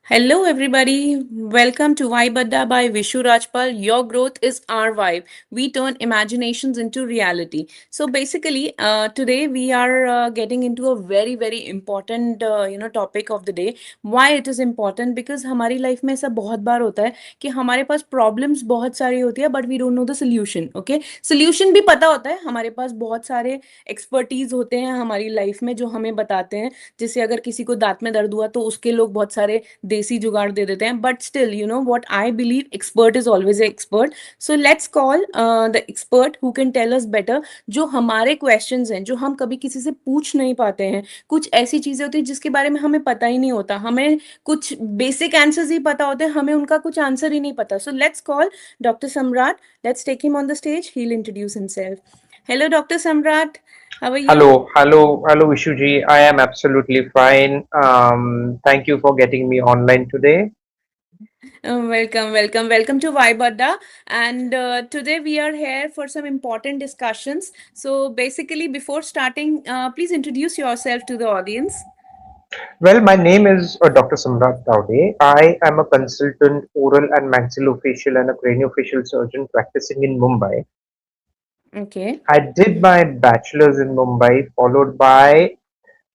Hello, everybody. Welcome to Vibe Adda by Vishu Rajpal. Your growth is our vibe. We turn imaginations into reality. So basically, today we are getting into a very, very important, topic of the day. Why it is important? Because हमारी life में ऐसा बहुत बार होता है कि हमारे पास problems बहुत सारी होती है but we don't know the solution. Okay, solution भी पता होता है. हमारे पास बहुत सारे एक्सपर्टीज होते हैं हमारी लाइफ में जो हमें बताते हैं. जैसे अगर किसी को दांत में दर्द हुआ तो उसके लोग बहुत सारे देसी जुगाड़ दे देते हैं. But still what I believe, expert is always a expert. So let's call the expert who can tell us better. जो हमारे क्वेश्चंस हैं जो हम कभी किसी से पूछ नहीं पाते हैं, कुछ ऐसी चीजें होती है जिसके बारे में हमें पता ही नहीं होता. हमें कुछ बेसिक आंसर्स ही पता होते हैं, हमें उनका कुछ आंसर ही नहीं पता. सो लेट्स कॉल डॉक्टर सम्राट. Let's take him on the stage. He'll introduce himself. Hello, Dr. Samrat. How are you? Hello, Vishuji. I am absolutely fine. Thank you for getting me online today. Welcome to Vibadda. And today we are here for some important discussions. So basically, before starting, please introduce yourself to the audience. Well, my name is Dr. Samrat Taude. I am a consultant oral and maxillofacial and a craniofacial surgeon practicing in Mumbai. Okay. I did my bachelor's in Mumbai, followed by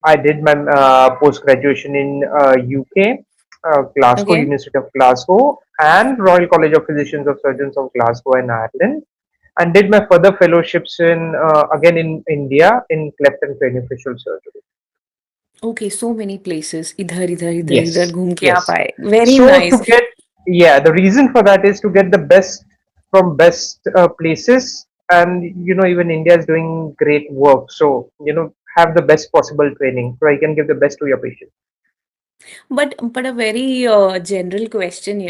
I did my post graduation in UK, Glasgow, Okay. University of Glasgow, and Royal College of Physicians of Surgeons of Glasgow in Ireland, and did my further fellowships in again in India in cleft and craniofacial surgery. Okay. So many places. इधर Yes, घूम के आप yes. आए. Very So to nice. get the reason for that is to get the best from best places, and even India is doing great work. So have the best possible training so I can give the best to your patient. But a very general question,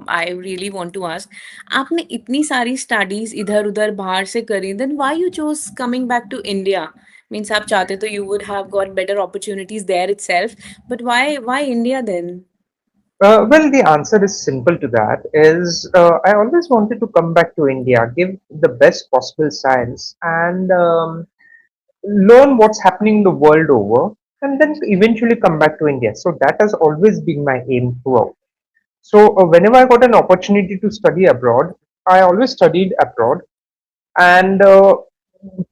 I really want to ask. आपने इतनी सारी studies इधर उधर बाहर से करी, then why you chose coming back to India? Means आप चाहते तो you would have got better opportunities there itself. But why India then? Well, the answer is simple to that. Is I always wanted to come back to India, give the best possible science, and learn what's happening the world over, and then eventually come back to India. So that has always been my aim throughout. So whenever I got an opportunity to study abroad, I always studied abroad, and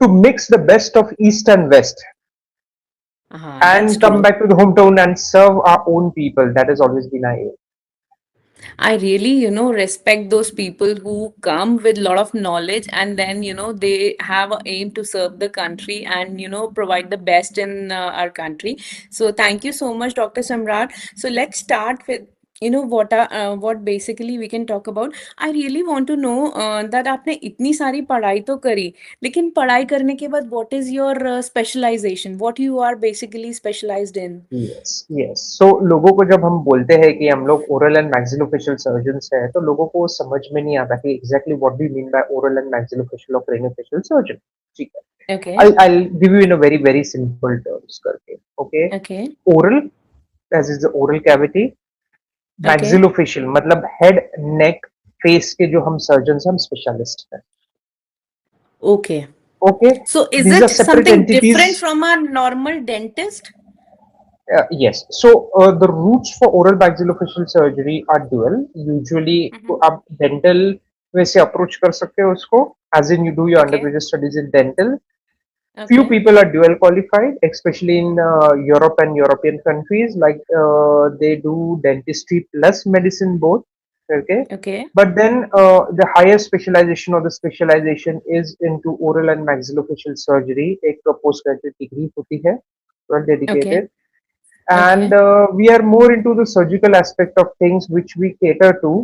to mix the best of East and West, That's and come true. back to the hometown and serve our own people. That has always been our aim. I really, respect those people who come with a lot of knowledge and then, they have a aim to serve the country and, provide the best in our country. So thank you so much, Dr. Samrat. So let's start with, what basically we can talk about. I really want to know that आपने इतनी सारी पढ़ाई तो करी, लेकिन पढ़ाई करने के बाद what is your specialization? What you are basically specialized in? Yes yes so लोगों को जब हम बोलते हैं कि हम लोग ओरल एंड मैक्सिलोफेशियल सर्जन्स हैं तो लोगों को समझ में नहीं आता कि exactly what we mean by oral and maxillofacial और क्रेनियोफेशियल सर्जन. ठीक है. Okay. I'll give you in a very simple terms करके. Okay. Okay. Oral, as is the oral cavity. Okay. Maxillofacial मतलब head, neck, face के जो हम surgeon हम specialist हैं. Okay. Okay. So is These are it separate something different entities. from a normal dentist? Yes. So the routes for oral maxillofacial surgery are dual. Usually, तो Mm-hmm. आप dental वैसे approach कर सकते हो उसको, as in you do your Okay. undergraduate studies in dental. Few Okay. people are dual qualified, especially in Europe and European countries. Like they do dentistry plus medicine both. Okay. Okay. But then the higher specialization or the specialization is into oral and maxillofacial surgery. एक postgraduate degree होती है, well Okay. dedicated, and Okay. we are more into the surgical aspect of things which we cater to.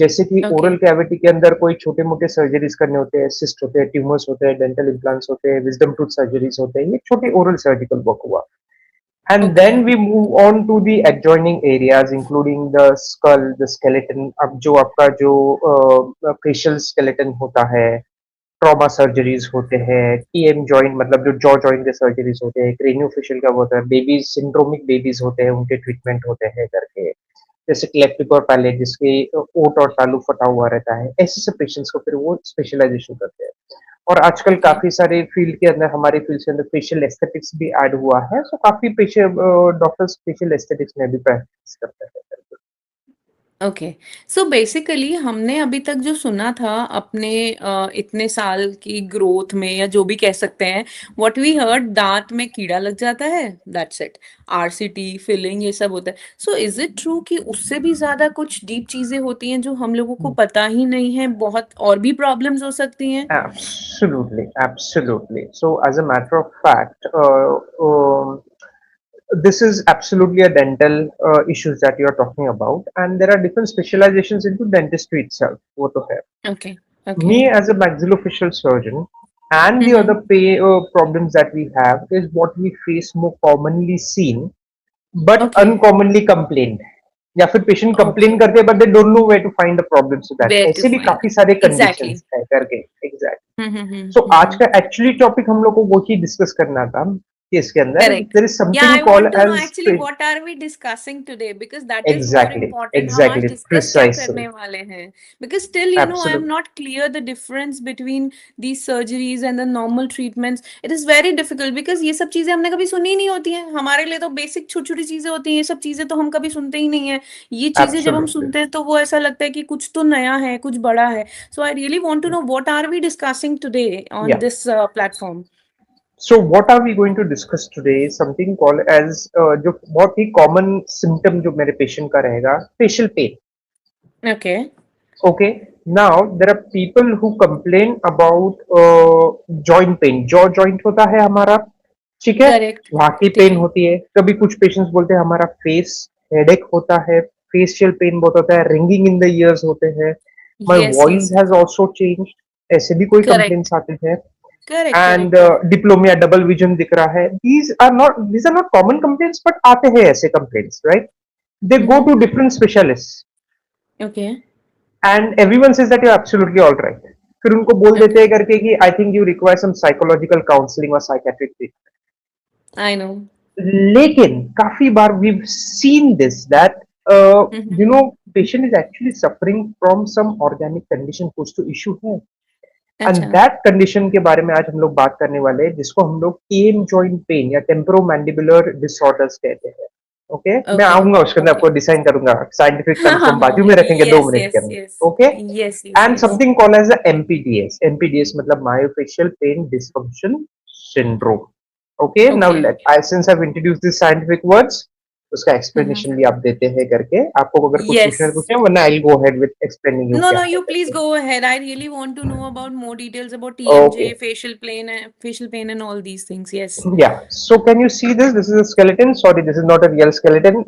जैसे कि oral Okay. Cavity के अंदर कोई छोटे मोटे सर्जरीज करने होते हैं, सिस्ट होते हैं, ट्यूमर्स होते हैं, डेंटल इम्प्लांट्स होते हैं, विजडम टूथ सर्जरीज होते हैं, ये छोटे ओरल सर्जिकल वर्क हुआ. And then Okay. we move on to the adjoining areas including the skull, the skeleton. अब जो आपका जो facial skeleton होता है, ट्रॉमा सर्जरीज होते हैं, टीएम जॉइंट मतलब जो जॉ जॉइंट के सर्जरीज होते हैं, क्रेनियोफेशियल का होता है, बेबीज सिंड्रोमिक बेबीज होते हैं उनके ट्रीटमेंट होते हैं करके, जैसे क्लेफ्टिक और पैलेट जिसके ओट और तालू फटा हुआ रहता है, ऐसे सब पेशेंट्स को फिर वो स्पेशलाइजेशन करते हैं. और आजकल Okay. काफी सारे फील्ड के अंदर हमारे फील्ड के अंदर फेशियल एस्थेटिक्स भी ऐड हुआ है, सो काफी डॉक्टर्स फेशियल एस्थेटिक्स में भी प्रैक्टिस करते हैं. ओके। सो बेसिकली हमने अभी तक जो सुना था अपने इतने साल की ग्रोथ में या जो भी कह सकते हैं, व्हाट वी हर्ड दांत में कीड़ा लग जाता है, दैट्स इट। आरसीटी फिलिंग ये सब होता है। सो इज इट ट्रू कि उससे भी ज्यादा कुछ डीप चीजें होती हैं जो हम लोगों को पता ही नहीं है, बहुत और भी प्रॉब्लम्स हो सकती हैं? Absolutely, absolutely. So, as a matter of fact, this is absolutely a dental issues that you are talking about, and there are different specializations into dentistry itself. What to have okay. Okay. me as a maxillofacial surgeon, and the other hmm. problems that we have is what we face more commonly seen, but okay. uncommonly complained. या फिर patient okay. Complain करते हैं but they don't know where to find the problem so that where to ऐसे भी find काफी it. सारे exactly. Conditions है करके एग्जैक्ट सो आज का एक्चुअली टॉपिक हम लोग को वो ही डिस्कस करना था कि इसके अंदर Correct. There is Yeah, something I called want to know as actually what are we discussing today, because that is more exactly important. हम आज एग्जैक्टली डिस्कस क्या प्रिसाइसली करने वाले हैं? Because still, you know, I am absolutely not clear the difference between these surgeries and the normal treatments. It is very difficult because ये सब चीजें हमने कभी सुनी ही नहीं होती हैं। हमारे लिए तो बेसिक छोटी छोटी चीजें होती हैं, ये सब चीजें तो हम कभी सुनते ही नहीं है। ये चीजें जब हम एब्सोल्युटली सुनते हैं तो वो ऐसा लगता है कि कुछ तो नया है, कुछ बड़ा है। So I really want to know what are we discussing today on या this platform? So what are we going to discuss today something called as जो बहुत ही कॉमन सिम्टम जो मेरे पेशेंट का रहेगा facial pen. Okay. Okay, now there are people who complain about joint pain. Jaw joint होता है हमारा, ठीक है, Correct. वहाँ की ठीक पेन है। होती है. कभी कुछ पेशेंट्स बोलते हैं हमारा फेस हेडेक होता है, फेशियल पेन बहुत होता है, रिंगिंग इन द ईयर्स होते हैं, my Yes, voice yes. Has also changed, ऐसे भी कोई Correct. कंप्लेंट्स आते हैं. Correct, एंड correct, correct. Diplopia double vision दिख रहा है. These are not common complaints but आते हैं ऐसे complaints, right? They go Mm-hmm. To different specialist Okay. And everyone says that you absolutely all right. फिर उनको बोल देते हैं Okay. करके कि I think you require some psychological counselling और साइकेट्रिक ट्रीटमेंट. I know. लेकिन काफी बार we seen this that Mm-hmm. Patient is actually suffering from some organic condition, कुछ तो इशू है. एंड अच्छा। दैट कंडीशन के बारे में आज हम लोग बात करने वाले हैं, जिसको हम लोग टेम जॉइंट पेन या टेम्पोरोमैंडिबुलर डिसऑर्डर्स कहते हैं. ओके, मैं Okay. आऊंगा उसके अंदर, Okay. आपको डिसाइन करूंगा साइंटिफिक हाँ टर्म्स को हाँ हम हाँ बाजू में रखेंगे दो yes मिनट के yes अंदर. yes okay, yes yes and yes something called as MPDS. MPDS मतलब myofascial pain dysfunction syndrome. Okay, now okay. Let I since I have introduced this scientific words, उसका Mm-hmm. एक्सप्लेनेशन भी आप देते हैं करके. आपको अगर कुछ पूछना है Yes. पूछे, वरना I will go ahead with explaining you No, क्या no, है you please करके. go ahead. I really want to know about more details about okay. TMJ, facial pain and all these things. Yes. Yeah. So can you see this? This is a skeleton. Sorry, this is not a real skeleton.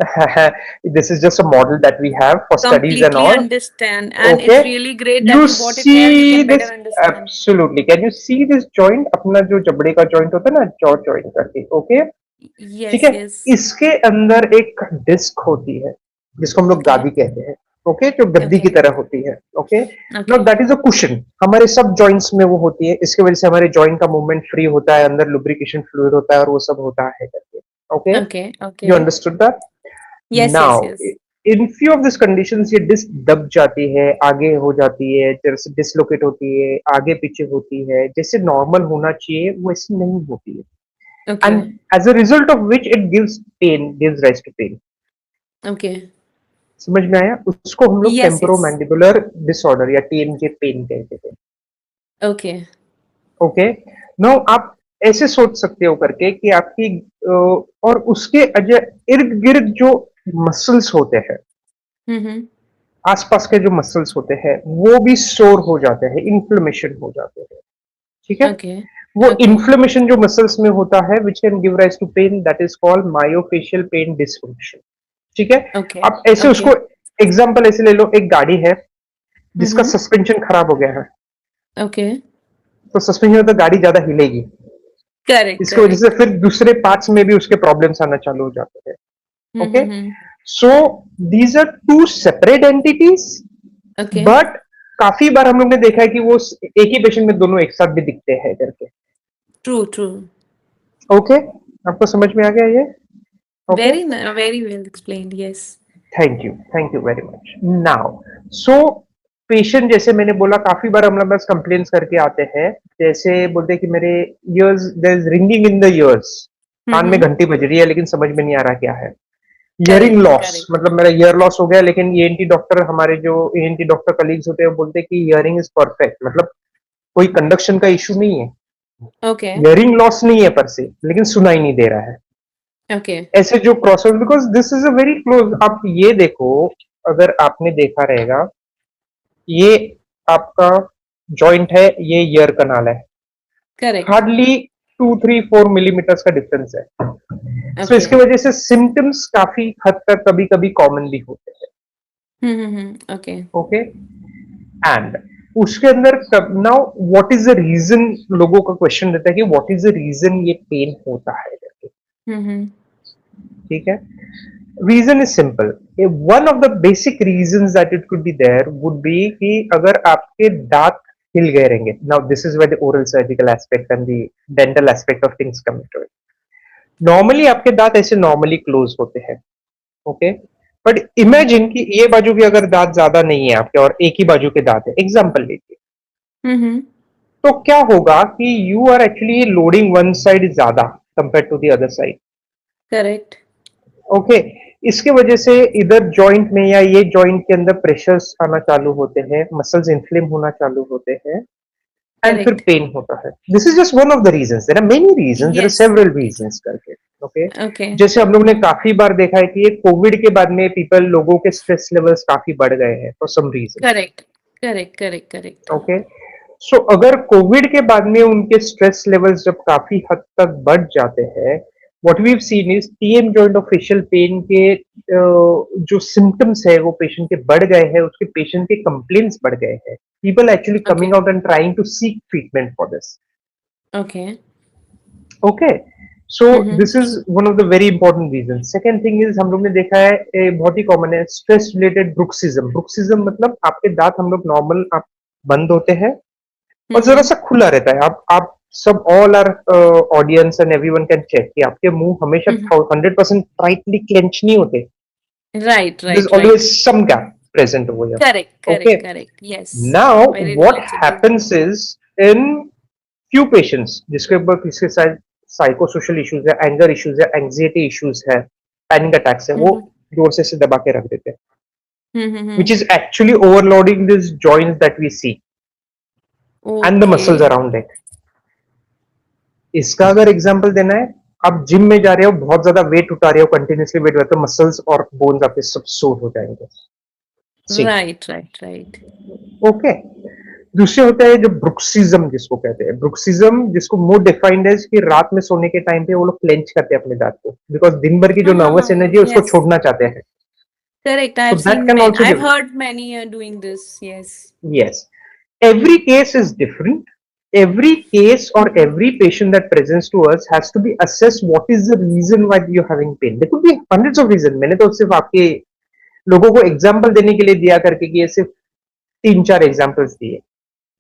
This is just a model that we have for studies and Completely all. understand. And it's Okay. really great that You you brought it here. We see can better this? understand. Absolutely. Can you see this joint? अपना जो जबड़े का joint होता है ना, jaw joint करके. Okay. ठीक Yes, है. yes. इसके अंदर एक डिस्क होती है, जिसको हम लोग Okay. गादी कहते हैं. ओके, जो गद्दी की Okay. तरह होती है. Okay, now Okay. That is a cushion. हमारे सब जॉइंट्स में वो होती है. इसके वजह से हमारे जॉइंट का मूवमेंट फ्री होता है, अंदर लुब्रिकेशन फ्लूइड होता है और वो सब होता है करके. Okay, Okay. You Okay. Understood that. Yes, yes, now yes. In few of this conditions ये डिस्क दब जाती है, आगे हो जाती है, जैसे डिसलोकेट होती है, आगे पीछे होती है, जैसे नॉर्मल होना चाहिए वैसे नहीं होती है. And Okay. As a result of which it gives pain, gives rise to pain. Okay. समझ में आया? उसको हम लोग Yes, yes. टेम्पोरोमैंडिबुलर डिसऑर्डर या टीएमजे पेन कहते थे. Okay. ओके, नाउ आप ऐसे सोच सकते हो करके कि आपकी और उसके इर्द गिर्द जो मसल्स होते हैं, Mm-hmm. आसपास के जो मसल्स होते हैं, वो भी सोर हो जाते हैं, इन्फ्लेमेशन हो जाते हैं. ठीक है. Okay. वो Okay. इन्फ्लेमेशन जो मसल्स में होता है which can give rise to pain, that is called myofascial pain dysfunction. ठीक है. Okay. आप ऐसे उसको Okay. एग्जांपल ऐसे ले लो, एक गाड़ी है जिसका Mm-hmm. सस्पेंशन खराब हो गया है, Okay. तो सस्पेंशन में तो गाड़ी ज्यादा हिलेगी. Correct. इसकी वजह से Correct. फिर दूसरे पार्ट्स में भी उसके प्रॉब्लम्स आना चालू हो जाते हैं. Okay, Mm-hmm. So these are two separate entities, Okay. But काफी बार हम लोग ने देखा है कि वो एक ही पेशेंट में दोनों एक साथ भी दिखते हैं करके. True. True. ओके, आपको समझ में आ गया ये? Okay, Very well explained. Yes. Thank you very much. Now so patient, जैसे मैंने बोला, काफी बार हम लोग बस कंप्लेन्स करके आते हैं. जैसे बोलते हैं कि मेरे ears, there is ringing in the ears, कान में Mm-hmm. घंटी बज रही है लेकिन समझ में नहीं आ रहा क्या है. Hearing Correct, loss, correct. मतलब मेरा ईयर लॉस हो गया, लेकिन ईएनटी डॉक्टर, हमारे जो ईएनटी डॉक्टर कलीग्स होते हैं, वो बोलते हैं कि हियरिंग इज परफेक्ट, मतलब कोई कंडक्शन का इशू नहीं है, Okay, हियरिंग लॉस नहीं है पर से, लेकिन सुनाई नहीं दे रहा है। okay. ऐसे जो crossover, because this is a very close, आप ये देखो, अगर आपने देखा रहेगा, ये आपका जॉइंट है, ये ईयर कनाल है, Correct. हार्डली 2-3-4 मिलीमीटर का डिफरेंस है। सो इसकी Okay. वजह से सिम्टम्स काफी हद तक कभी कभी कॉमन भी होते हैं। Okay. ओके, एंड उसके अंदर now what is the reason, लोगों का क्वेश्चन रहता है कि व्हाट इज द रीजन ये पेन होता है करके। Mm-hmm. ठीक है, reason is simple, one of the basic reason that it could be there would be कि अगर आपके दांत हिल गए रहेंगे, now this is where the oral surgical aspect and the dental aspect of things come to it. Normally आपके दांत ऐसे नॉर्मली क्लोज होते हैं, ओके, बट इमेजिन कि ये बाजू के अगर दांत ज्यादा नहीं है आपके और एक ही बाजू के दांत है, एग्जाम्पल लीजिए, Mm-hmm. तो क्या होगा कि you are actually loading one side ज्यादा compare to the other side. Correct. Okay, इसके वजह से इधर जॉइंट में या ये जॉइंट के अंदर प्रेशर्स आना चालू होते हैं, मसल्स इन्फ्लेम होना चालू होते हैं, एंड फिर Correct. पेन होता है। This is just one of the reasons, there are many reasons, there are Yes. Several reasons करके। Okay, Okay. जैसे हम लोग ने काफी बार देखा है कि ये कोविड के बाद में पीपल, लोगों के स्ट्रेस लेवल्स काफी बढ़ गए हैं for some reason. Correct. Correct. Correct. Correct. Okay, so अगर कोविड के बाद में उनके स्ट्रेस लेवल्स जब काफी हद तक बढ़ जाते हैं, what we have seen is TM joint और फेशियल पेन के जो सिम्टम्स है वो पेशेंट के बढ़ गए हैं, उसके पेशेंट के कंप्लेंट्स बढ़ गए हैं, people actually coming Okay. Out and trying to seek treatment for this. Okay. Okay, so Mm-hmm. This is one of the very important reason. Second thing is, हम लोग ने देखा है, बहुत ही कॉमन है, स्ट्रेस रिलेटेड ब्रुक्सिज्म। ब्रुक्सिज्म मतलब आपके दांत हम लोग नॉर्मल आप बंद होते हैं और जरा Mm-hmm. सा खुला रहता है, आप सब, all our audience and everyone can check कि आपके मुंह हमेशा Mm-hmm. 100% टाइटली क्लेंच नहीं होते, Right. there's Right. always Right. some gap present over here. Correct. Okay, Correct. Correct. Yes. now Very what knowledgeable. happens is, in few patients जिसके ऊपर, किसके साथ साइको सोशल इश्यूज है, एंगर इश्यूज है, anxiety issues है, panic attacks है, वो Mm-hmm. जोर से दबा के रख देते हैं, Mm-hmm. which is actually overloading these joints that we see and the muscles Okay. around it. इसका अगर एग्जांपल देना है, आप जिम में जा रहे हो, बहुत ज्यादा वेट उठा रहे हो, कंटिन्यूसली वेट उठाते हो, मसल्स और बोन्स आपके सब सोर हो जाएंगे। सी, Right. Right. Right. ओके, दूसरे होता है जो ब्रुक्सिज्म जिसको कहते हैं, ब्रुक्सिज्म जिसको मोर डिफाइंड है कि रात में सोने के टाइम पे वो लोग क्लेंच करते हैं अपने दांत को, बिकॉज दिन भर की जो नर्वस एनर्जी है उसको Yes. छोड़ना चाहते हैं। Correct. I so have that seen can men. Also I've give, heard many are doing this. Yes. yes, every case is different, every case or Mm-hmm. every patient that presents to us has to be assessed what is the reason why you're having pain. There could be hundreds of reasons, मैंने तो सिर्फ आपके लोगों को example देने के लिए दिया करके कि ये सिर्फ 3-4 एग्जाम्पल्स दिए,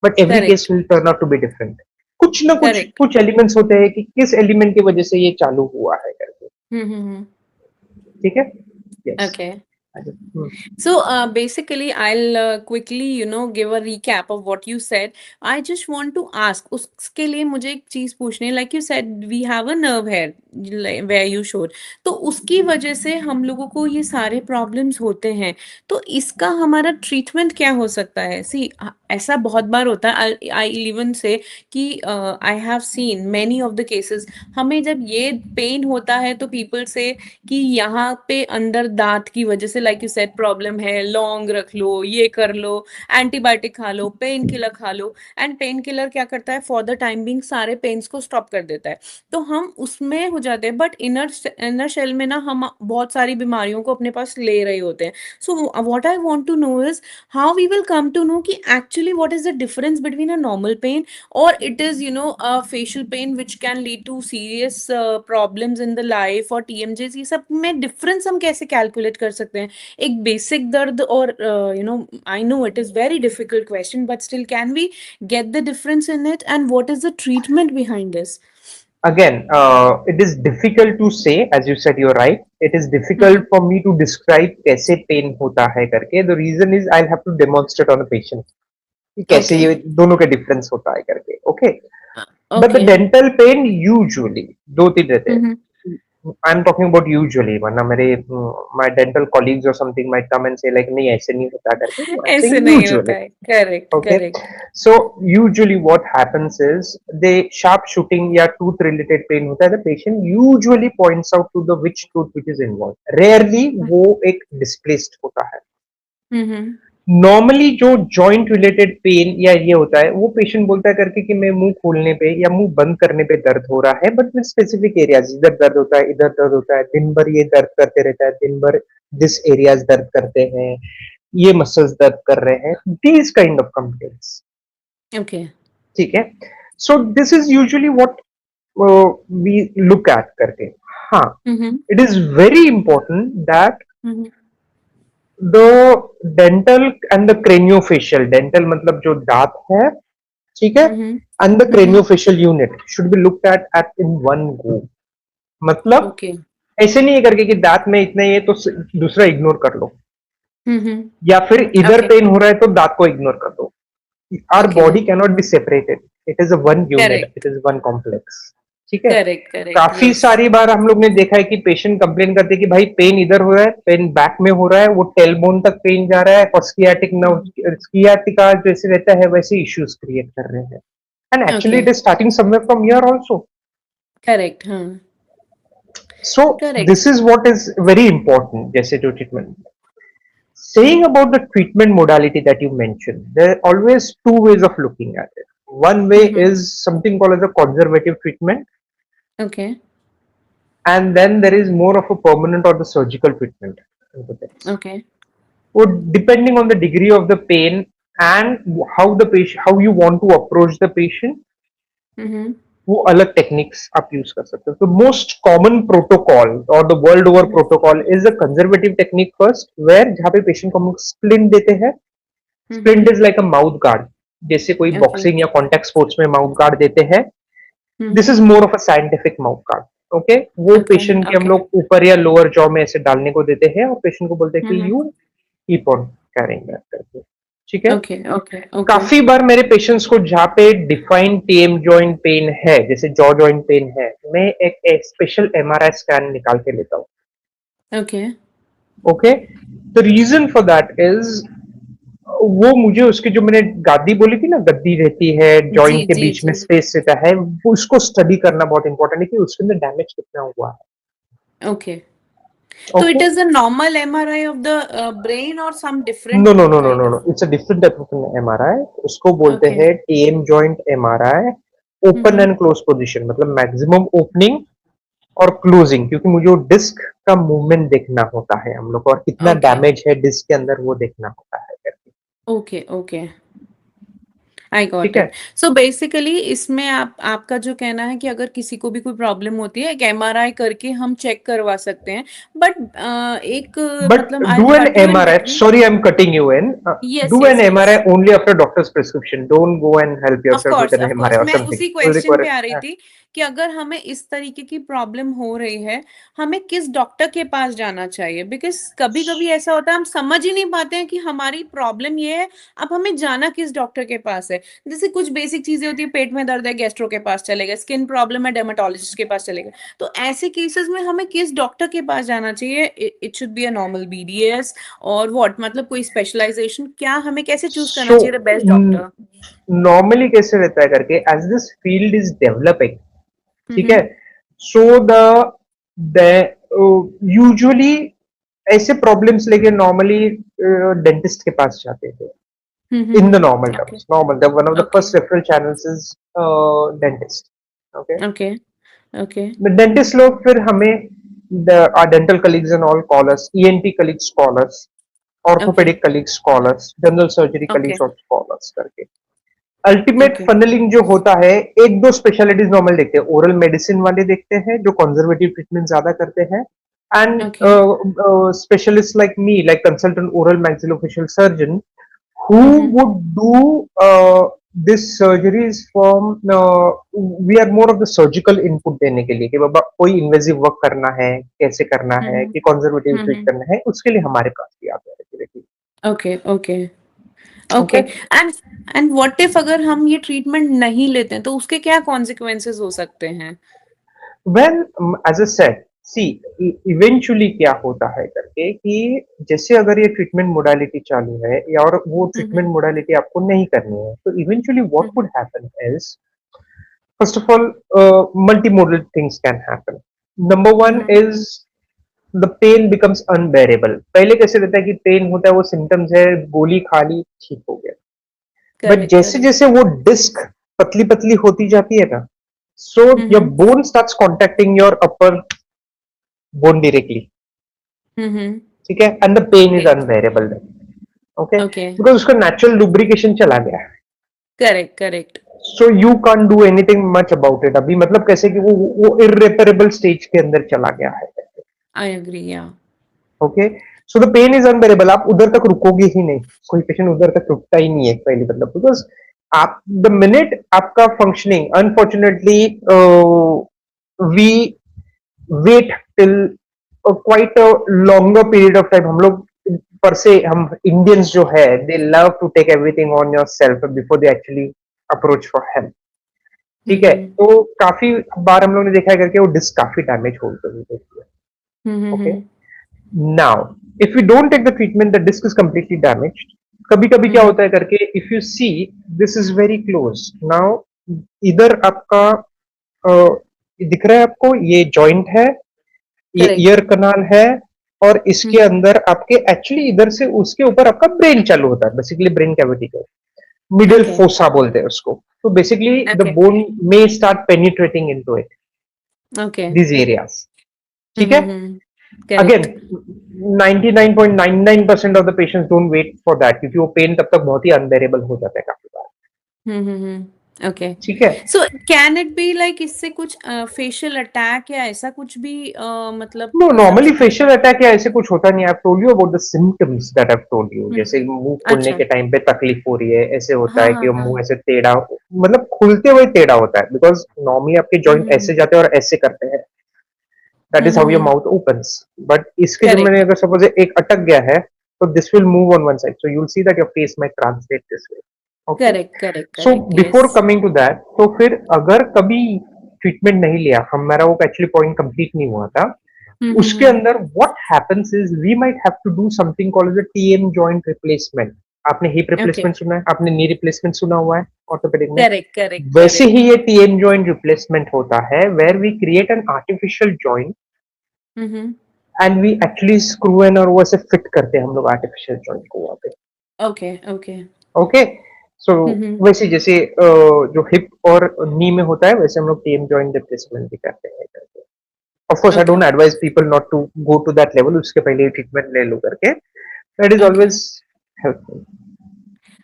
but every case Correct. Will turn out to be different. कुछ ना कुछ Correct. कुछ एलिमेंट्स होते हैं कि किस एलिमेंट की वजह से ये चालू हुआ है करके। Mm-hmm. ठीक है, yes, Okay. So basically, I'll quickly, give a recap of what you said. I just want to ask, उसके लिए मुझे एक चीज पूछनी है. Like you said, we have a nerve hair where you showed. तो उसकी वजह से हम लोगों को ये सारे problems होते हैं. तो इसका हमारा treatment क्या हो सकता है? See, ऐसा बहुत बार होता है. I'll even say कि I have seen many of the cases. हमें जब ये pain होता है तो people say कि यहाँ पे अंदर दांत की वजह से लाइक यू सेड प्रॉब्लम है, लौंग रख लो, ये कर लो, एंटीबायोटिक खा लो, पेन किलर खा लो, एंड पेन किलर क्या करता है, फॉर द टाइम बिंग सारे पेन्स को स्टॉप कर देता है, तो हम उसमें हो जाते हैं, बट इनर इनर शेल में ना हम बहुत सारी बीमारियों को अपने पास ले रहे होते हैं. So what I want to know is how we will come to know कि actually what is the difference between a normal pain और it is a facial pain which can lead to serious problems in the life और TMJs, ये सब में difference हम कैसे calculate कर सकते हैं, एक बेसिक दर्द और I know it is very difficult question but still can we get the difference in it and what is the treatment behind this. again, it is difficult to say, as you said, you're right, it is difficult for me to describe कैसे pain होता है करके, the reason is I'll have to demonstrate on a patient कि कैसे Okay. ये दोनों के difference होता है करके, okay, but the Okay. Dental pen usually दो तीन रहते हैं. Mm-hmm. I'm talking about usually, वरना मेरे my dental colleagues or something might come and say like नहीं ऐसे नहीं होता करके. I'm ऐसे saying नहीं होता usually. है. Correct, Okay, correct. so usually what happens is they sharp shooting या tooth related pain होता है. The patient usually points out to the which tooth which is involved. Rarely वो एक displaced होता है. हम्म. नॉर्मली जो जॉइंट रिलेटेड पेन या ये होता है वो पेशेंट बोलता है करके कि मैं मुंह खोलने पे या मुंह बंद करने पे दर्द हो रहा है, बट विद स्पेसिफिक एरियाज, इधर दर्द होता है, इधर दर्द होता है, दिन भर ये दर्द करते रहता है, दिन भर दिस एरियाज दर्द करते हैं, ये मसल्स दर्द कर रहे हैं, these kind of complaints. Okay. ठीक है. So this is usually what we look at करके. हाँ, hmm. It is very important that hmm. the dental and the craniofacial, dental मतलब जो दांत है, ठीक है, हम्म. and the hmm. craniofacial unit should be looked at in one go. मतलब okay. ऐसे नहीं है करके कि दांत में इतना ही है तो दूसरा इग्नोर कर लो, हम्म. या फिर इधर ओके. पेन हो रहा है तो दांत को इग्नोर कर दो. Our okay. body cannot be separated. It is a one unit. It correct, is one complex. ठीक है. Correct, correct. काफी यस. सारी बार हम लोग ने देखा है कि पेशेंट कंप्लेन करते हैं कि भाई पेन इधर हो रहा है, पेन बैक में हो रहा है, वो टेलबोन तक पेन जा रहा है और स्कियाटिक नर्व, स्कियाटिका जैसे रहता है वैसे इश्यूज क्रिएट कर रहे हैं. And actually okay. It is starting somewhere from here also. Correct. हाँ. So correct. This is what is very important. जैसे जो treatment, saying about the treatment modality that you mentioned, there are always two ways of looking at it. One way hmm. is something called as a conservative treatment, okay. and then there is more of a permanent or the surgical treatment into this. Okay. So depending on the degree of the pain and how the patient, how you want to approach the patient, hmm. वो अलग techniques आप use कर सकते हो. तो most common protocol और the world over protocol is a conservative technique first, where जहाँ पे पेशेंट को हम लोग स्प्लिंट देते हैं. Hmm. Splint is like a mouth guard, जैसे कोई ओके. बॉक्सिंग या कॉन्टैक्ट स्पोर्ट्स में माउथ गार्ड देते हैं. This hmm. Is more of a scientific mouth guard. Okay, वो ओके. पेशेंट के हम ओके. लोग ऊपर या लोअर जॉ में ऐसे डालने को देते हैं और पेशेंट को बोलते हैं कि hmm. You keep on carrying that करके. ठीक है. ओके. ओके. ओके. काफी बार मेरे पेशेंट्स को जहाँ पे डिफाइंड टीएम जॉइंट पेन है, जैसे जॉ जॉइंट पेन है, मैं एक स्पेशल एमआरआई स्कैन निकाल के लेता हूँ. Okay. Okay. The reason for that is, वो मुझे उसकी जो मैंने गादी बोली थी ना, गद्दी रहती है जी, जॉइंट के जी, बीच में, जी. स्पेस रहता है, उसको स्टडी करना बहुत इंपॉर्टेंट है कि उसके अंदर डैमेज कितना हुआ है. Okay. So it okay. is a normal MRI of the brain or some no different no no no kind no of? No, it's a different type of MRI. उसको बोलते Okay. हैं TM joint MRI. Open Mm-hmm. And close position, मतलब maximum opening और closing, क्योंकि मुझे वो disc का movement देखना होता है हम लोग को, और कितना Okay. डैमेज है डिस्क के अंदर वो देखना होता है करके. Okay. Okay. आई गॉट ठीक है. इट. सो बेसिकली इसमें आपका जो कहना है कि अगर किसी को भी कोई प्रॉब्लम होती है, एक एमआरआई करके हम चेक करवा सकते हैं. बट एक But मतलब आई do an cut you in MRI. Between. Sorry, I'm cutting you in. Yes, Do an yes, yes. MRI only after doctor's prescription. Don't go and help yourself with an of course MRI or मैं something. उसी Will question require पे आ रही it. थी कि अगर हमें इस तरीके की प्रॉब्लम हो रही है, हमें किस डॉक्टर के पास जाना चाहिए. बिकॉज कभी कभी ऐसा होता है हम समझ ही नहीं पाते हैं कि हमारी प्रॉब्लम ये है, अब हमें जाना किस डॉक्टर के पास है. जैसे कुछ बेसिक चीजें होती है, पेट में दर्द है, गैस्ट्रो के पास चलेगा, स्किन प्रॉब्लम है, डर्मेटोलॉजिस्ट के पास चलेगा. तो ऐसे केसेस में हमें किस डॉक्टर के पास जाना चाहिए. It should be a normal BDS और व्हाट, मतलब कोई स्पेशलाइजेशन, क्या हमें कैसे चूज करना चाहिए the So best doctor. normally कैसे रहता है करके, as this field is developing, ठीक है, हम्म. so the usually ऐसे प्रॉब्लम्स लेके नॉर्मली डेंटिस्ट के पास जाते थे. In the normal okay. terms, normal, one of the okay. first referral channels is dentist. Okay. Okay. Okay. The dentist लोग फिर हमें, our dental colleagues and all call us, ENT colleagues call us, okay. orthopedic colleagues call us, general surgery okay. colleagues also call us करके. Ultimate okay. Funnelling जो होता है, एक दो specialities normal देखते हैं. ओरल मेडिसिन वाले देखते हैं जो कंजर्वेटिव ट्रीटमेंट ज्यादा करते हैं, and okay. Specialist like me, like consultant oral maxillofacial surgeon, who would do this surgeries from, we are more of the surgical input देने के लिए कि बाबा कोई इन्वेजिव वर्क करना है, कैसे करना है, कि कंजर्वेटिव ट्रीट करना है, उसके लिए हमारे पास भी आते हैं regularly. Okay. Okay. Okay. Okay. And and what if अगर हम ये ट्रीटमेंट नहीं लेते हैं तो उसके क्या कॉन्सिक्वेंसेस हो सकते हैं. Well, as I said, see eventually क्या होता है करके कि जैसे अगर ये ट्रीटमेंट मोडालिटी चालू है या और वो ट्रीटमेंट हम्म मोडालिटी आपको नहीं करनी है, तो eventually what hmm would happen is, first of all, multimodal things can happen. Number one hmm is the pain becomes unbearable. पहले कैसे रहता है कि पेन होता है, वो सिम्टम्स है, गोली खा ली, ठीक हो गया। बट करेक्ट जैसे करेक्ट जैसे वो डिस्क पतली पतली होती जाती है ना, so your hmm bone starts contacting your upper bone directly. हम्म ठीक है, and the pain is okay unbearable, okay, okay because उसका नेचुरल लुब्रिकेशन चला गया है। Correct correct so you can't do anything much about it अभी, मतलब कैसे कि वो इरेपरेबल स्टेज के अंदर चला गया है। I agree yeah okay, so the pain is unbearable, आप उधर तक रुकोगे ही नहीं, कोई पेशेंट उधर तक रुकता ही नहीं है पहली मतलब, बिकॉज आप द मिनट आपका functioning unfortunately we wait till quite a longer period of time, हम लोग पर से हम इंडियंस जो है they love to take everything on your self before they actually approach for help. ठीक है, हम्म तो काफी बार हम लोग ने देखा है करके वो डिस्क काफी डैमेज हो गई होती है। Okay, hmm now if you don't take the treatment the disc is completely damaged. कभी कभी क्या हम्म होता है करके, if you see this is very close now, इधर आपका अ, दिख रहा है आपको, ये जॉइंट है, ये करेक्ट ईयर कनाल है, और इसके हम्म अंदर आपके एक्चुअली इधर से उसके ऊपर आपका ब्रेन चालू होता है, बेसिकली ब्रेन कैविटी का मिडिल ओके फोसा बोलते हैं उसको। तो basically the okay bone may start penetrating into it, okay this areas. ठीक है, again correct 99.99% of the patients don't wait for that, क्योंकि वो पेन तब तक बहुत ही अनबेरेबल हो जाता है काफी बार। ओके ठीक है, so can it be like इससे कुछ फेशियल अटैक या ऐसा कुछ भी मतलब नो, नॉर्मली सबसे फेशियल अटैक या ऐसे कुछ होता नहीं। I told you about the symptoms that I told you, जैसे हम्म मुंह खोलने अच्छा के टाइम पे तकलीफ हो रही है, ऐसे होता हाँ है हाँ कि वो हाँ मुंह ऐसे टेढ़ा, मतलब खुलते हुए टेढ़ा होता है, बिकॉज नॉर्मली आपके जॉइंट ऐसे हम्म जाते हैं और ऐसे करते हैं, that is how your mouth opens. But इसके जब मैंने करेक्ट अगर सपोज एक अटक गया है, तो this will move on one side, so you will see that your face might translate this way. Okay, correct correct so correct yes before coming to that, तो फिर अगर कभी ट्रीटमेंट नहीं लिया, हमारा वो एक्चुअली पॉइंट कंप्लीट नहीं हुआ था, उसके हम्म अंदर what happens is we might have to do something called as a TM joint replacement. आपने हिप ओके रिप्लेसमेंट सुना है, आपने नी रिप्लेसमेंट सुना हुआ है ऑर्थोपेडिक में, करेक्ट करेक्ट वैसे करेक्ट ही ये टीएम जॉइंट रिप्लेसमेंट होता है, where we create an artificial joint hmm and we actually screw in, और वो ऐसे फिट करते हैं हम लोग आर्टिफिशियल जॉइंट को वहां पे। ओके ओके ओके, सो हम्म वैसे जैसे जो हिप और नी में होता है, वैसे हम लोग टीएम जॉइंट रिप्लेसमेंट भी करते हैं। Of course, I okay don't advise people not to go to that level. उसके पहले ट्रीटमेंट ले लो करके, that is okay always helpful.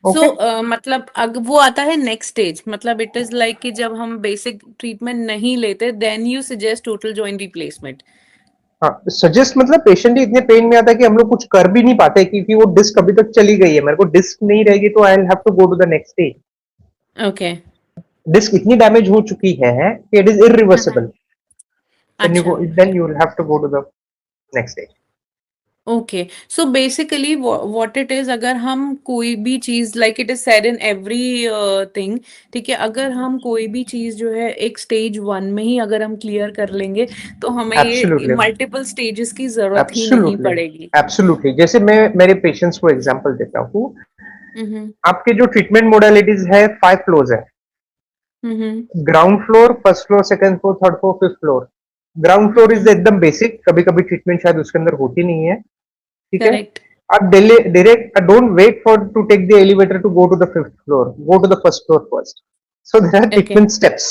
So Okay, मतलब अगर वो आता है नेक्स्ट स्टेज मतलब इट इज लाइक कि जब हम बेसिक ट्रीटमेंट नहीं लेते then you suggest total joint replacement हाँ, सजेस्ट मतलब पेशेंट ही इतने पेन में आता है कि हम लोग कुछ कर भी नहीं पाते, क्योंकि वो डिस्क अभी तक चली गई है, मेरे को डिस्क नहीं रहेगी तो I will have to go to the next stage. Okay disc इतनी डैमेज हो चुकी है कि इट इज इरिवर्सिबल, अच्छा then you will have to go to the next stage. Okay so basically what it is अगर हम कोई भी चीज like it is said in every thing ठीक है अगर हम कोई भी चीज जो है एक स्टेज वन में ही अगर हम क्लियर कर लेंगे तो हमें ये Absolutely, मल्टीपल स्टेजेस की जरूरत ही नहीं absolutely, पड़ेगी absolutely. जैसे मैं मेरे पेशेंट्स को एग्जांपल देता हूँ, हम्म आपके जो ट्रीटमेंट मोडालिटीज है 5 फ्लोर्स है। Hmm ground floor, first floor, second floor, third floor, fifth floor. Ground floor is hmm एकदम बेसिक, कभी कभी ट्रीटमेंट शायद उसके अंदर होती नहीं है। ठीक है, करेक्ट आप direct don't wait for to take the elevator to go to the fifth floor, go to the first floor first. So there are okay treatment steps.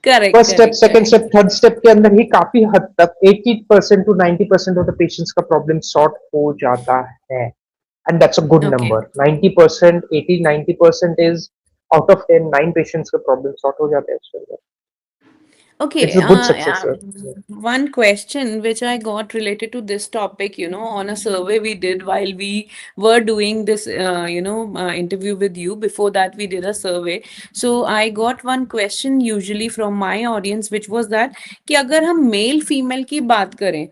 Correct first step, correct second correct step, third step के अंदर ही काफी हद तक 80% to 90% of the patients का problem sort हो जाता है, and that's a good okay number. 90%, 80-90% is out of 10, 9 patients का प्रॉब्लम सॉर्ट हो जाता है उसके अंदर। Okay, it's a good success sir. one question which I got related to this topic, on a survey we did while we were doing this, interview with you. Before that, we did a survey. So I got one question usually from my audience, which was that कि अगर हम male female की बात करें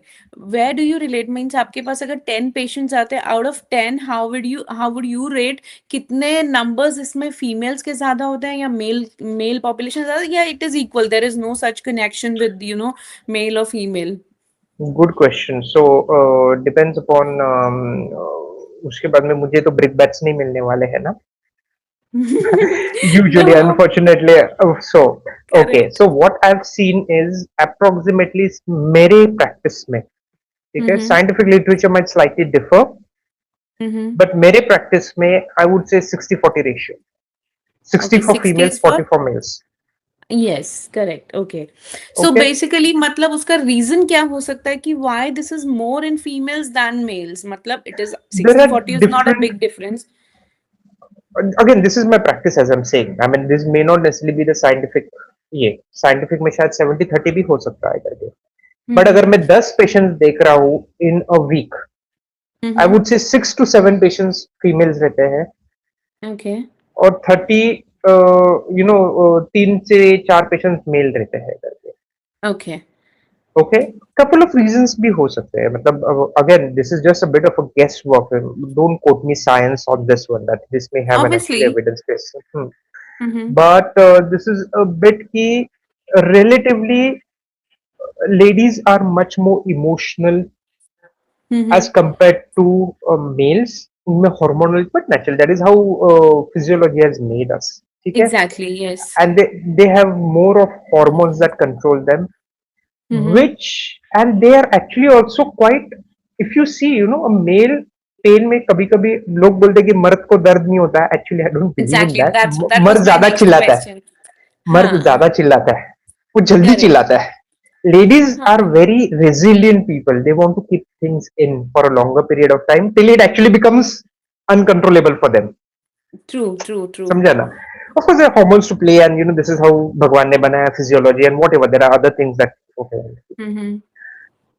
where do you relate means आपके पास अगर 10 patients आते हैं out of 10 how would you rate कितने नंबर्स इसमें फीमेल्स के ज्यादा होते हैं या मेल मेल पॉपुलेशन ज्यादा या it is equal there is no such connection with male और female good question. So depends upon, उसके बाद में मुझे तो ब्रिक बैट्स नहीं मिलने वाले हैं ना. Usually, No, unfortunately. So, okay. correct. So what I've seen is approximately मेरे practice में, ठीक है, Mm-hmm. scientific literature might slightly differ, Mm-hmm. but मेरे practice में I would say 60-40 ratio. 60 Okay, for 60 females, is for 40 for males. yes, correct. Okay. So Okay. basically मतलब उसका reason क्या हो सकता है कि why this is more in females than males? मतलब it is There sixty are forty is not a different. big difference. Again, this is my practice as I'm saying. I mean, this may not necessarily be the scientific. ये scientific में शायद 70-30 भी हो सकता है करके. But अगर Mm-hmm. मैं 10 पेशेंट्स देख रहा हूँ इन a week, I Mm-hmm. Would say 6 to 7 patients females रहते हैं Okay. और 30, 3 से 4 पेशेंट्स मेल रहते हैं करके. Okay. Okay. Couple of reasons भी हो सकते हैं, मतलब again this is just a bit of a guess work. Don't quote me science on this one that this may have an actually Obviously. Evidence base. Mm-hmm. But this is a bit की relatively ladies are much more emotional as Mm-hmm. compared to males. उनमें hormonal but natural, that is how physiology has made us, ठीक है. Exactly. Yes. And they have more of hormones that control them, Mm-hmm. which, and they are actually also quite, if you see, a male pain में कभी कभी लोग बोलते हैं कि मर्द को दर्द नहीं होता है. Actually I don't believe in Exactly. That. That was मर्द my ज्यादा next चिल्लाता है. question. मर्द हाँ. ज्यादा चिल्लाता है, वो जल्दी Correct. चिल्लाता है. Ladies हाँ. are very resilient people. They want to keep things in for a longer period of time till it actually becomes uncontrollable for them. True. True. True. समझा ना? Of course, there are hormones to play, and this is how भगवान ने बनाया physiology and whatever. There are other things that okay. Mm-hmm.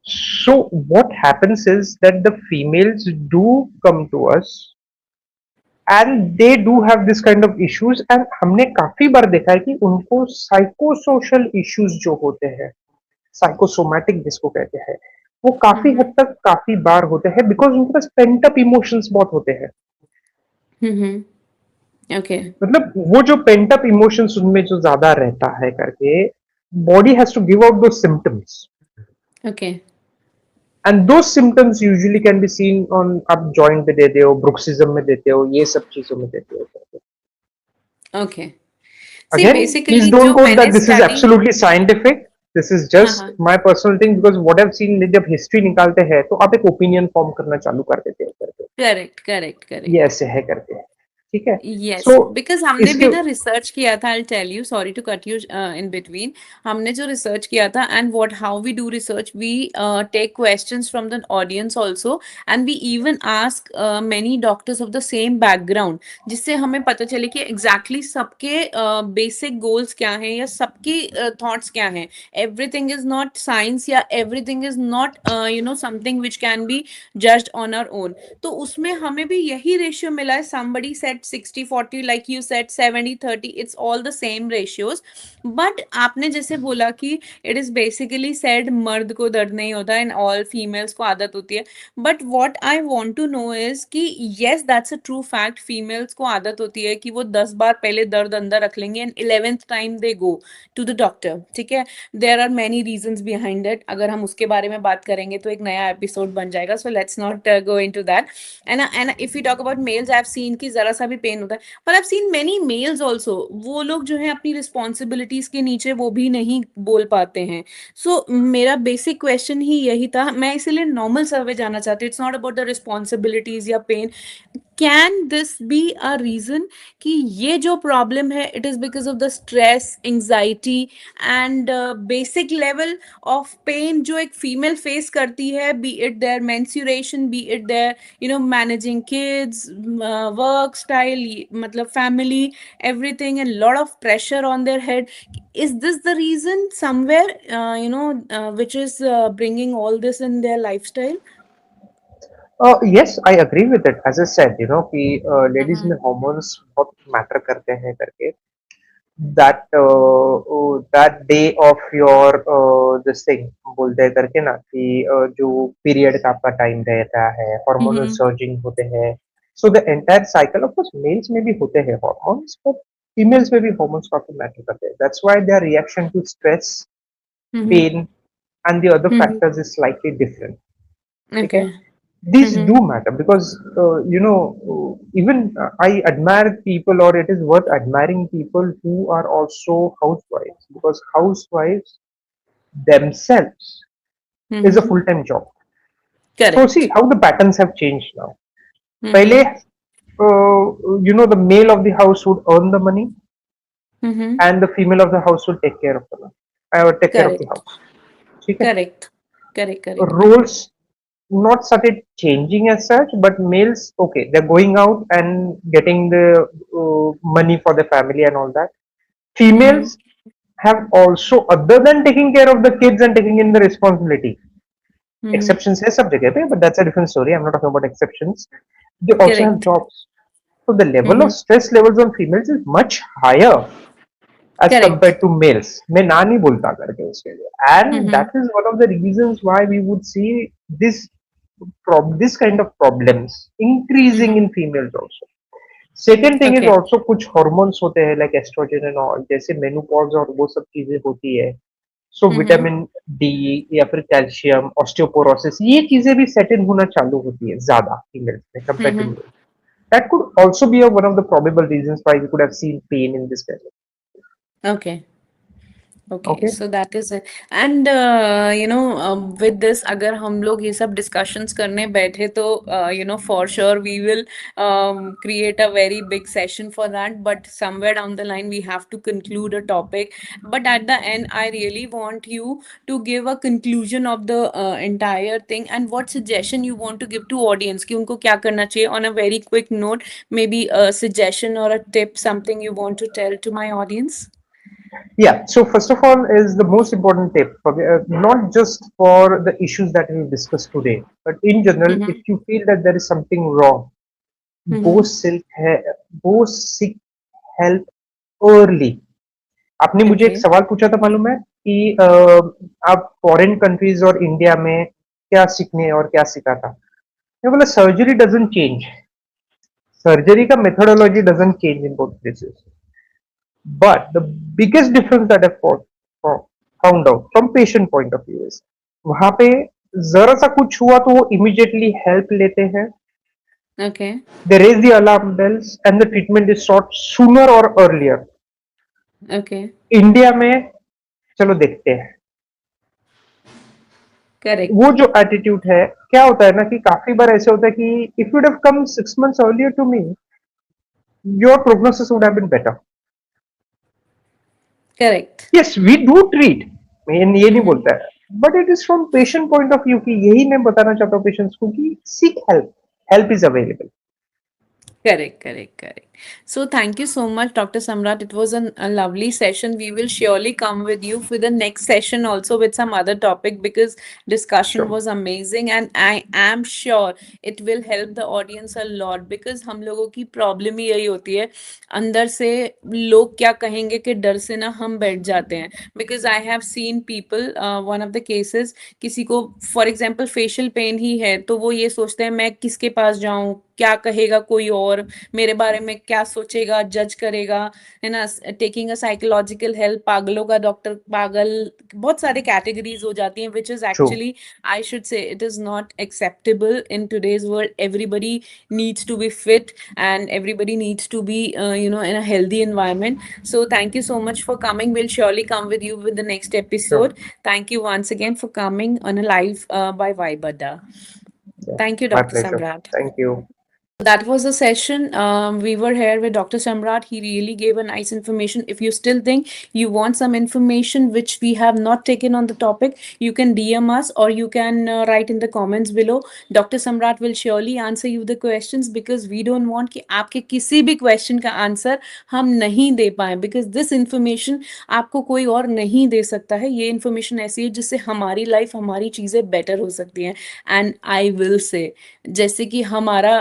So what happens is that the females do come to us and they do have this kind of issues, and हमने काफी बार देखा है कि उनको psychosocial issues जो होते हैं, psychosomatic जिसको कहते हैं, वो काफी Mm-hmm. हद तक काफी बार होते हैं बिकॉज उनके पास पेंट अप इमोशंस बहुत होते हैं. Mm-hmm. Okay. मतलब वो जो पेंट अप इमोशंस उनमें जो ज्यादा रहता है करके, body has to give out two symptoms. Okay. And two symptoms usually can be seen on, आप जॉइंट पे देते हो, ब्रुक्सिज्म में देते हो, ये सब चीजों में देते हो. Okay. See, Again, please basically, don't जो quote मैंने that this is study, absolutely scientific. This is हाँ just हाँ, my personal thing because what I've seen, जब हिस्ट्री निकालते हैं तो आप एक ओपिनियन फॉर्म करना चालू कर देते हो करके, करेक्ट करेक्ट ये करेक्ट. ऐसे है करके, ठीक है. यस, सो बिकॉज हमने भी इसके ना रिसर्च किया था. I tell you, sorry to cut you in between. हमने जो रिसर्च किया था and what how we do research, we take questions from the audience also, and we even ask many doctors of the same background, जिससे हमें पता चले कि exactly सबके बेसिक गोल्स क्या हैं या सबकी थॉट्स क्या हैं. एवरीथिंग इज नॉट साइंस या everything is not something which can be judged on our own. तो उसमें हमें भी यही रेशियो मिला है. somebody said 60-40, like you said 70-30, it's all the same ratios. But आपने जैसे बोला कि इट इज बेसिकली सेड मर्द को दर्द नहीं होता एंड ऑल फीमेल्स को आदत होती है. But what I want to know is कि yes, that's a true fact, females को आदत होती है कि वो 10 बार पहले दर्द अंदर रख लेंगे and 11th time they go to the doctor. ठीक है, there are many reasons behind it. अगर हम उसके बारे में बात करेंगे तो एक नया एपिसोड बन जाएगा, so let's not go into that. And if you talk about males, I have seen कि जरा सा भी पेन होता है. पर I have seen many males also, वो लोग जो है अपनी रिस्पॉन्सिबिलिटीज के नीचे वो भी नहीं बोल पाते हैं. सो मेरा बेसिक क्वेश्चन ही यही था. मैं इसीलिए नॉर्मल सर्वे जाना चाहती हूँ. It's not about the responsibilities या pain. Can this be a reason कि ये जो प्रॉब्लम है it is because of the stress, anxiety and basic level of pain जो एक फीमेल फेस करती है, be it their menstruation, be it their managing kids, work style, matlab family, everything, and lot of pressure on their head. Is this the reason somewhere, which is bringing all this in their lifestyle? yes, I agree with it. As I said, कि ladies Uh-huh. में hormones बहुत matter करते हैं करके. That day of your this thing बोलते हैं करके ना कि जो पीरियड का आपका टाइम रहता है, हार्मोनल Mm-hmm. सर्जिंग होते हैं. So the entire cycle, of course males में भी होते हैं हॉर्मोन्स, बट फीमेल्स में भी हॉर्मोन्स काफी मैटर करते हैं. That's why their reaction to stress, Mm-hmm. Pain, and the other Mm-hmm. factors is slightly different. Okay, Okay. these Mm-hmm. do matter because even I admire people, or it is worth admiring people who are also housewives, because housewives themselves is a Mm-hmm. full-time job. So see Correct. how the patterns have changed now. Mm-hmm. Pehle, the male of the house would earn the money, Mm-hmm. and the female of the house would take care of the money, or take care of the Correct. house. Okay? Correct. Correct. Correct. Roles not started changing as such, but males, okay, they're going out and getting the money for the family and all that. Mm-hmm. Females have also, other than taking care of the kids and taking in the responsibility, Mm-hmm. exceptions है सब जगह पे, but that's a different story. I'm not talking about exceptions. They also have Correct. jobs. So the level Mm-hmm. of stress levels on females is much higher as Correct. compared to males. मैं ना नहीं बोलता करके उसके लिए. And Mm-hmm. that is one of the reasons why we would see this this kind of problems increasing Mm-hmm. in females also. Second thing is Okay. also कुछ hormones होते हैं like estrogen and all, जैसे menopause और वो सब चीजें होती है. सो Mm-hmm. विटामिन डी या फिर कैल्शियम, ऑस्टियोपोरोसिस, ये चीजें भी सेट इन होना चालू होती है ज्यादा फीमेल्स में compare to Mm-hmm. Male. That could also be one of the probable reasons why we could have seen pain in this level. Okay. Okay, Okay. so that is it. And with this, अगर हम लोग ये सब discussions करने बैठे तो for sure we will create a very big session for that. But somewhere down the line we have to conclude a topic. But at the end, I really want you to give a conclusion of the entire thing and what suggestion you want to give to audience कि उनको क्या करना चाहिए on a very quick note, maybe a suggestion or a tip, something you want to tell to my audience. Yeah. So first of all, is the most important tip for not just for the issues that we discussed today, but in general, if Mm-hmm. you feel that there is something wrong, go Mm-hmm. seek go seek help early. आपने मुझे एक Okay. सवाल पूछा था मालूम है कि आप फॉरेन कंट्रीज और इंडिया में क्या सीखने और क्या सीखा था. मैं बोला सर्जरी डजंट चेंज. सर्जरी का methodology doesn't change in both places. But the biggest difference that I found out from patient point of view is, वहां पे जरा सा कुछ हुआ तो वो इमीडिएटली हेल्प लेते हैं. Okay. They raise the alarm bells and the treatment is sought sooner और अर्लियर. Okay. इंडिया में चलो देखते हैं. वो Correct. जो एटीट्यूड है, क्या होता है ना कि काफी बार ऐसे होता है कि if you'd have come 6 months earlier to me, your prognosis would have been better. Correct. Yes we do treat, मैं ये नहीं Mm-hmm. बोलता है, but it is from patient point of view कि यही मैं बताना चाहता हूँ पेशेंट्स को कि seek help. Help is available. Correct, correct, correct. So thank you so much, Dr. Samrat. It was a lovely session. We will surely come with you for the next session also with some other topic because discussion sure. was amazing and I am sure it will help the audience a lot because हम लोगों की problem ही यही होती है अंदर से लोग क्या कहेंगे कि डर से ना हम बैठ जाते हैं because I have seen people one of the cases किसी को फॉर एग्जांपल फेशियल पेन ही है तो वो ये सोचते हैं मैं किसके पास जाऊं क्या कहेगा कोई और मेरे बारे में क्या सोचेगा जज करेगा है ना टेकिंग अ साइकोलॉजिकल हेल्प पागलों का डॉक्टर पागल बहुत सारे कैटेगरीज हो जाती हैं which is true. Actually I should say it is not acceptable in today's world everybody needs to be fit and everybody needs to be in a healthy environment so thank you so much for coming we'll surely come with you with the next sure. episode thank you once again for coming on a live by Vaibada. Thank you my Dr. Pleasure. Samrat. Thank you. So that was the session. We were here with Dr. Samrat. He really gave a nice information. If you still think you want some information which we have not taken on the topic, you can DM us or you can write in the comments below. Dr. Samrat will surely answer you the questions because we don't want कि आपके किसी भी question का answer हम नहीं दे पाए because this information आपको कोई और नहीं दे सकता है. ये information ऐसी है जिससे हमारी life हमारी चीजें better हो सकती हैं. And I will say जैसे कि हमारा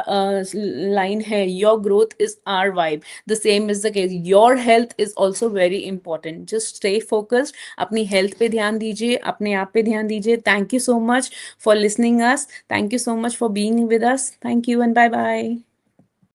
लाइन है your growth is our vibe the same is the case your health is also very important just stay focused अपनी हेल्थ पे ध्यान दीजिए अपने आप पे ध्यान दीजिए thank you so much for listening us thank you so much for being with us thank you and bye bye